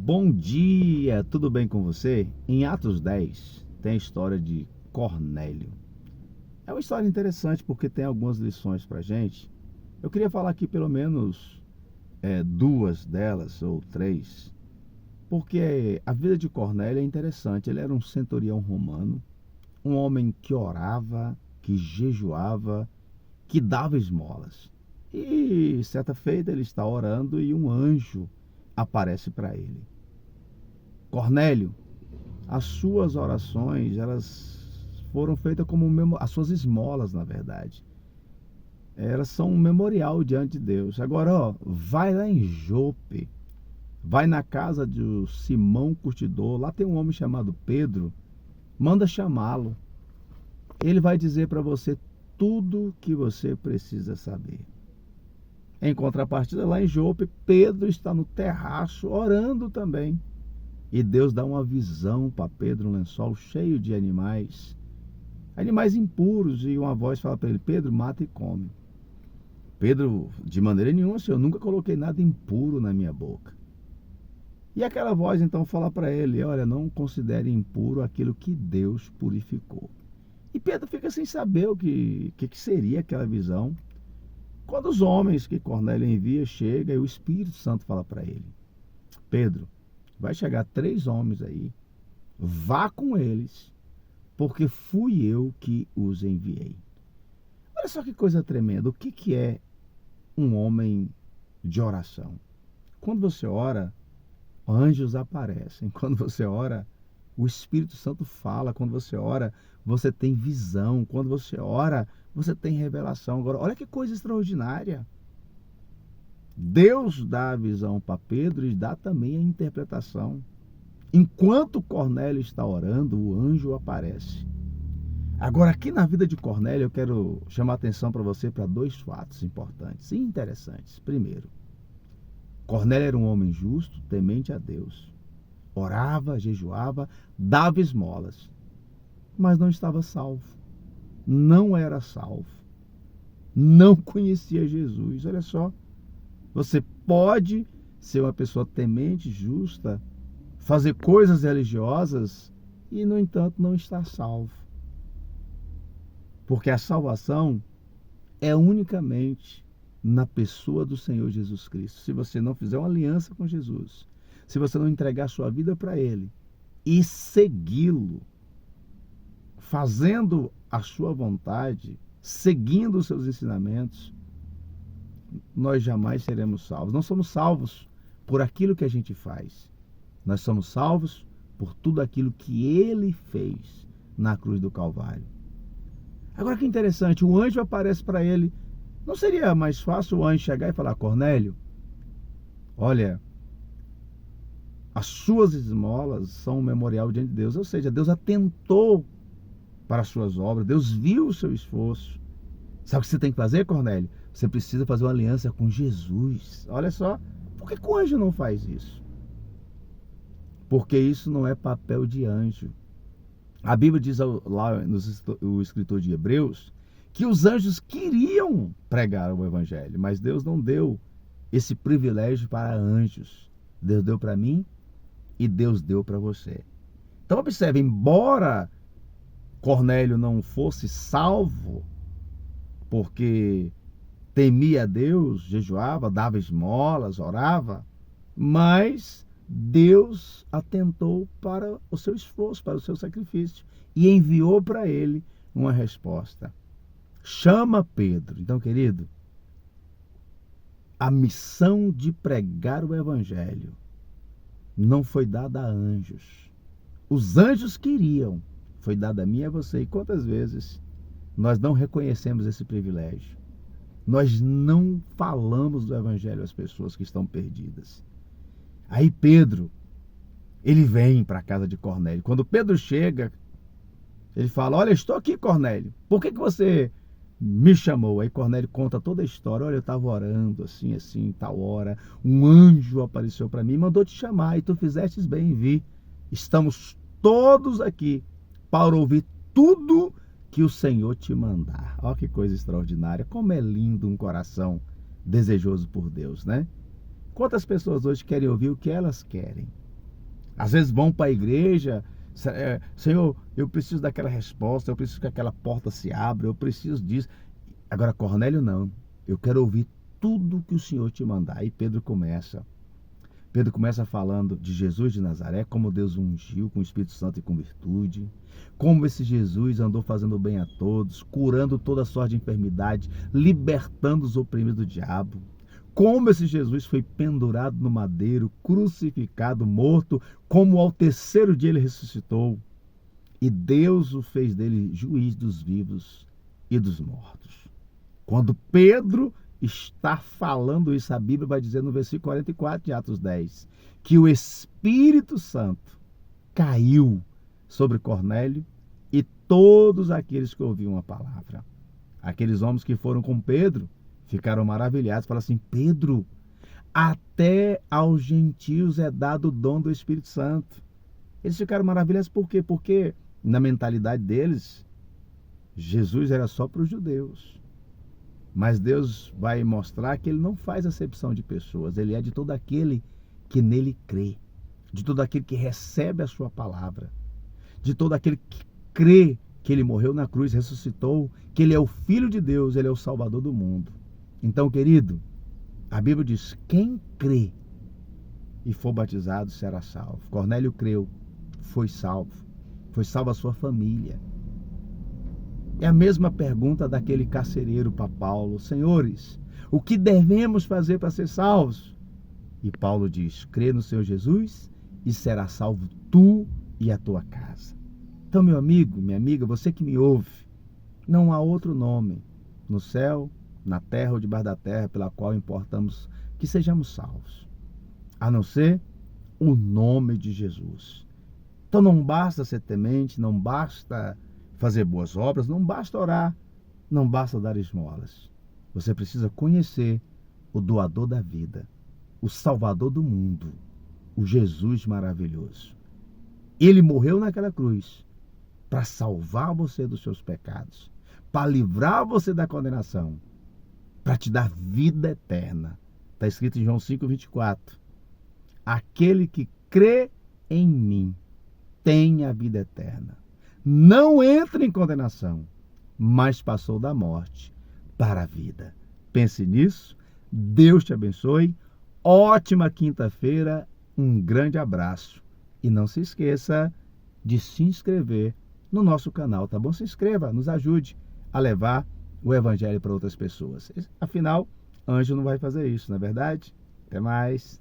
Bom dia, tudo bem com você? Em Atos 10 tem a história de Cornélio. É uma história interessante porque tem algumas lições para gente. Eu queria falar aqui pelo menos duas delas ou três, porque a vida de Cornélio é interessante. Ele era um centurião romano, um homem que orava, que jejuava, que dava esmolas. E certa feita ele está orando e um anjo aparece para ele. Cornélio, as suas orações, elas foram feitas como as suas esmolas, na verdade. Elas são um memorial diante de Deus. Agora, vai lá em Jope, vai na casa de Simão Curtidor, lá tem um homem chamado Pedro, manda chamá-lo. Ele vai dizer para você tudo que você precisa saber. Em contrapartida, lá em Jope, Pedro está no terraço orando também. E Deus dá uma visão para Pedro, um lençol cheio de animais impuros, e uma voz fala para ele: Pedro, mata e come. Pedro, de maneira nenhuma, Senhor, nunca coloquei nada impuro na minha boca. E aquela voz então fala para ele: olha, não considere impuro aquilo que Deus purificou. E Pedro fica sem saber o que seria aquela visão. Quando os homens que Cornélio envia chegam, e o Espírito Santo fala para ele: Pedro, vai chegar 3 homens aí, vá com eles, porque fui eu que os enviei. Olha só que coisa tremenda. O que é um homem de oração? Quando você ora, anjos aparecem. Quando você ora, o Espírito Santo fala. Quando você ora, você tem visão. Quando você ora, você tem revelação. Agora, olha que coisa extraordinária. Deus dá a visão para Pedro e dá também a interpretação. Enquanto Cornélio está orando, o anjo aparece. Agora, aqui na vida de Cornélio, eu quero chamar a atenção para você para 2 fatos importantes e interessantes. Primeiro, Cornélio era um homem justo, temente a Deus. Orava, jejuava, dava esmolas, mas não estava salvo. Não era salvo. Não conhecia Jesus. Olha só. Você pode ser uma pessoa temente, justa, fazer coisas religiosas e, no entanto, não estar salvo. Porque a salvação é unicamente na pessoa do Senhor Jesus Cristo. Se você não fizer uma aliança com Jesus, se você não entregar sua vida para Ele e segui-lo, fazendo a sua vontade, seguindo os seus ensinamentos, nós jamais seremos salvos. Não somos salvos por aquilo que a gente faz. Nós somos salvos por tudo aquilo que Ele fez na cruz do Calvário. Agora que interessante, o anjo aparece para ele. Não seria mais fácil o anjo chegar e falar: Cornélio, olha, as suas esmolas são um memorial diante de Deus. Ou seja, Deus atentou para as suas obras, Deus viu o seu esforço. Sabe o que você tem que fazer, Cornélio? Você precisa fazer uma aliança com Jesus. Olha só, por que o anjo não faz isso? Porque isso não é papel de anjo. A Bíblia diz lá no escritor de Hebreus que os anjos queriam pregar o Evangelho, mas Deus não deu esse privilégio para anjos. Deus deu para mim e Deus deu para você. Então observe, embora Cornélio não fosse salvo porque temia a Deus, jejuava, dava esmolas, orava, mas Deus atentou para o seu esforço, para o seu sacrifício e enviou para ele uma resposta. Chama Pedro. Então, querido, a missão de pregar o Evangelho não foi dada a anjos. Os anjos queriam, foi dada a mim e a você. E quantas vezes nós não reconhecemos esse privilégio? Nós não falamos do Evangelho às pessoas que estão perdidas. Aí Pedro, ele vem para a casa de Cornélio. Quando Pedro chega, ele fala: olha, estou aqui, Cornélio. Por que você me chamou? Aí Cornélio conta toda a história. Olha, eu estava orando assim, tal hora. Um anjo apareceu para mim e mandou te chamar. E tu fizestes bem em vir. Estamos todos aqui para ouvir tudo que o Senhor te mandar. Olha que coisa extraordinária. Como é lindo um coração desejoso por Deus, né? Quantas pessoas hoje querem ouvir o que elas querem? Às vezes vão para a igreja, Senhor, eu preciso daquela resposta, eu preciso que aquela porta se abra, eu preciso disso. Agora, Cornélio, não. Eu quero ouvir tudo que o Senhor te mandar. E Pedro começa. Pedro começa falando de Jesus de Nazaré, como Deus o ungiu com o Espírito Santo e com virtude, como esse Jesus andou fazendo bem a todos, curando toda sorte de enfermidade, libertando os oprimidos do diabo, como esse Jesus foi pendurado no madeiro, crucificado, morto, como ao terceiro dia ele ressuscitou, e Deus o fez dele juiz dos vivos e dos mortos. Quando Pedro está falando isso, a Bíblia vai dizer no versículo 44 de Atos 10, que o Espírito Santo caiu sobre Cornélio e todos aqueles que ouviam a palavra. Aqueles homens que foram com Pedro ficaram maravilhados, falaram assim: Pedro, até aos gentios é dado o dom do Espírito Santo. Eles ficaram maravilhados por quê? Porque na mentalidade deles, Jesus era só para os judeus. Mas Deus vai mostrar que ele não faz acepção de pessoas, ele é de todo aquele que nele crê, de todo aquele que recebe a sua palavra, de todo aquele que crê que ele morreu na cruz, ressuscitou, que ele é o Filho de Deus, ele é o Salvador do mundo. Então, querido, a Bíblia diz: quem crê e for batizado será salvo. Cornélio creu, foi salva a sua família. É a mesma pergunta daquele carcereiro para Paulo: senhores, o que devemos fazer para ser salvos? E Paulo diz: crê no Senhor Jesus e será salvo tu e a tua casa. Então, meu amigo, minha amiga, você que me ouve, não há outro nome no céu, na terra ou debaixo da terra pela qual importamos que sejamos salvos, a não ser o nome de Jesus. Então não basta ser temente, não basta fazer boas obras, não basta orar, não basta dar esmolas. Você precisa conhecer o doador da vida, o Salvador do mundo, o Jesus maravilhoso. Ele morreu naquela cruz para salvar você dos seus pecados, para livrar você da condenação, para te dar vida eterna. Está escrito em João 5,24. Aquele que crê em mim tem a vida eterna. Não entra em condenação, mas passou da morte para a vida. Pense nisso. Deus te abençoe. Ótima quinta-feira. Um grande abraço. E não se esqueça de se inscrever no nosso canal, tá bom? Se inscreva, nos ajude a levar o evangelho para outras pessoas. Afinal, anjo não vai fazer isso, não é verdade? Até mais.